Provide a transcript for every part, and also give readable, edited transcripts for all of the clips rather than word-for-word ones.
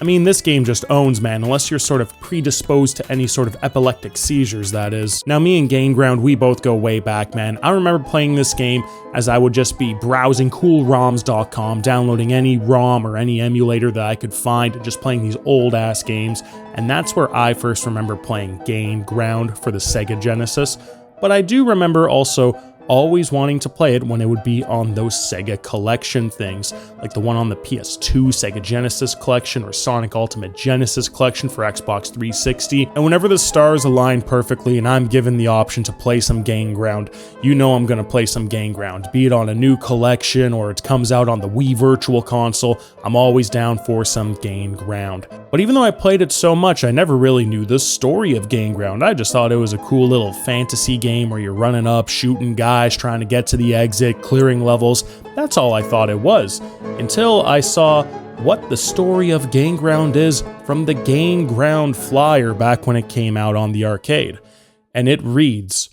I mean, this game just owns, man, unless you're sort of predisposed to any sort of epileptic seizures, that is. Now, me and Gainground, we both go way back, man. I remember playing this game as I would just be browsing coolroms.com, downloading any ROM or any emulator that I could find, just playing these old-ass games, and that's where I first remember playing Gainground for the Sega Genesis. But I do remember also always wanting to play it when it would be on those Sega collection things, like the one on the PS2 Sega Genesis collection or Sonic Ultimate Genesis collection for Xbox 360. And whenever the stars align perfectly and I'm given the option to play some Gainground, you know I'm gonna play some Gainground. Be it on a new collection or it comes out on the Wii Virtual Console, I'm always down for some Gainground. But even though I played it so much, I never really knew the story of Gainground. I just thought it was a cool little fantasy game where you're running up, shooting guys, trying to get to the exit, clearing levels. That's all I thought it was, until I saw what the story of Gainground is from the Gainground flyer back when it came out on the arcade. And it reads,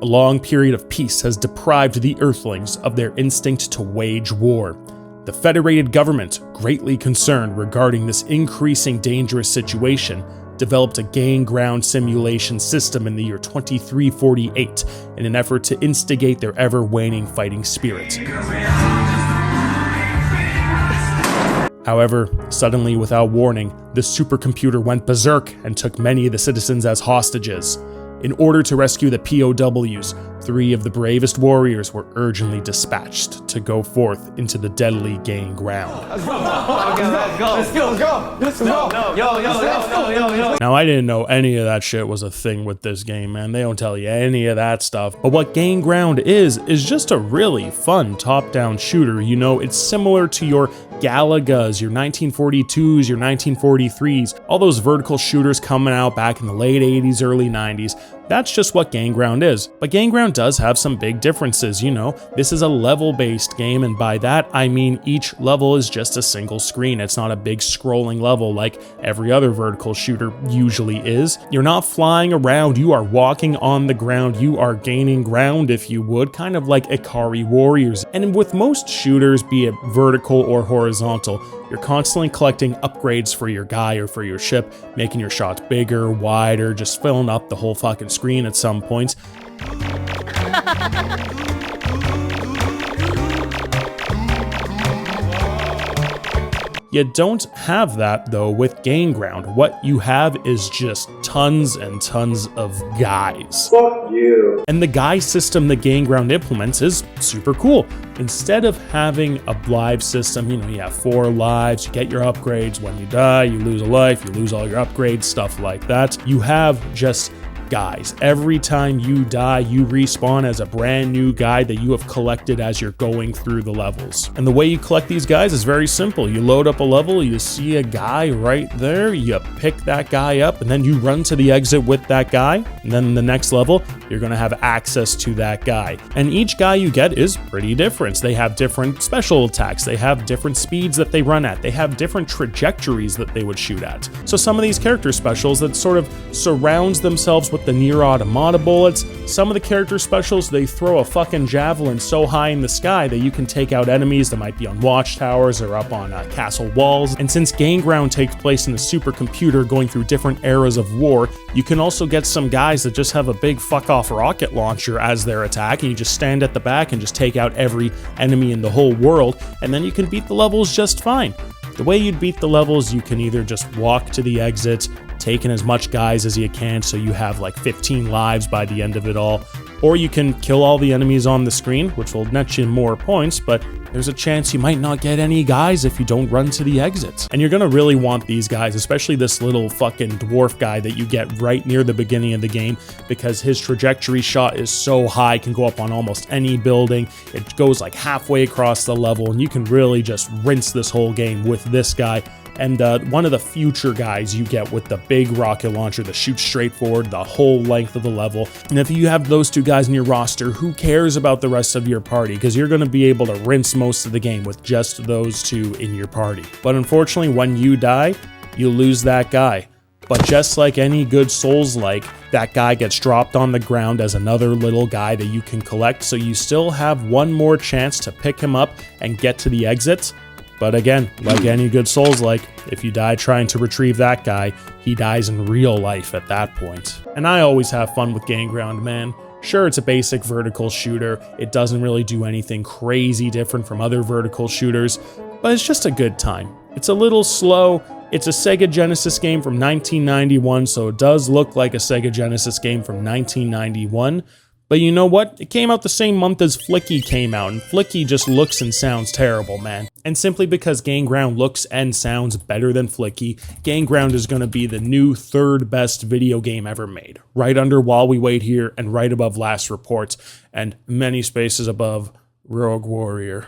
"A long period of peace has deprived the Earthlings of their instinct to wage war. The Federated Government, greatly concerned regarding this increasing dangerous situation, developed a Gainground simulation system in the year 2348 in an effort to instigate their ever-waning fighting spirit. However, suddenly without warning, the supercomputer went berserk and took many of the citizens as hostages. In order to rescue the POWs, 3 of the bravest warriors were urgently dispatched to go forth into the deadly Gainground." Let's go. Yo. Now, I didn't know any of that shit was a thing with this game, man. They don't tell you any of that stuff. But what Gainground is just a really fun top-down shooter. You know, it's similar to your Galagas, your 1942s, your 1943s, all those vertical shooters coming out back in the late 80s, early 90s. That's just what Gainground is. But Gainground does have some big differences, you know. This is a level-based game, and by that I mean each level is just a single screen. It's not a big scrolling level like every other vertical shooter usually is. You're not flying around, you are walking on the ground, you are gaining ground, if you would, kind of like Ikari Warriors. And with most shooters, be it vertical or horizontal, you're constantly collecting upgrades for your guy or for your ship, making your shots bigger, wider, just filling up the whole fucking screen at some points. You don't have that, though, with Gainground. What you have is just tons and tons of guys. Fuck you. And the guy system that Gainground implements is super cool. Instead of having a live system, you know, you have 4 lives, you get your upgrades. When you die, you lose a life, you lose all your upgrades, stuff like that. You have just guys. Every time you die, you respawn as a brand new guy that you have collected as you're going through the levels. And the way you collect these guys is very simple. You load up a level, you see a guy right there, you pick that guy up, and then you run to the exit with that guy. And then in the next level, you're gonna have access to that guy. And each guy you get is pretty different. They have different special attacks, they have different speeds that they run at, they have different trajectories that they would shoot at. So some of these character specials that sort of surrounds themselves with the near automata bullets. Some of the character specials, they throw a fucking javelin so high in the sky that you can take out enemies that might be on watchtowers or up on castle walls. And since Gainground takes place in a supercomputer going through different eras of war, you can also get some guys that just have a big fuck-off rocket launcher as their attack, and you just stand at the back and just take out every enemy in the whole world, and then you can beat the levels just fine. The way you'd beat the levels, you can either just walk to the exits, taking as much guys as you can so you have like 15 lives by the end of it all, or you can kill all the enemies on the screen, which will net you more points, but there's a chance you might not get any guys if you don't run to the exits. And you're gonna really want these guys, especially this little fucking dwarf guy that you get right near the beginning of the game, because his trajectory shot is so high, can go up on almost any building. It goes like halfway across the level, and you can really just rinse this whole game with this guy. And one of the future guys you get with the big rocket launcher that shoots straight forward the whole length of the level. And if you have those 2 guys in your roster, who cares about the rest of your party? Because you're going to be able to rinse most of the game with just those 2 in your party. But unfortunately, when you die, you lose that guy. But just like any good Souls-like, that guy gets dropped on the ground as another little guy that you can collect, so you still have one more chance to pick him up and get to the exit. But again, like any good Souls-like, if you die trying to retrieve that guy, he dies in real life at that point. And I always have fun with Gangground, man. Sure, it's a basic vertical shooter, it doesn't really do anything crazy different from other vertical shooters, but it's just a good time. It's a little slow, it's a Sega Genesis game from 1991, so it does look like a Sega Genesis game from 1991, but you know what? It came out the same month as Flicky came out, and Flicky just looks and sounds terrible, man. And simply because Gangground looks and sounds better than Flicky, Gangground is going to be the new third best video game ever made. Right under While We Wait Here, and right above Last Report, and many spaces above Rogue Warrior.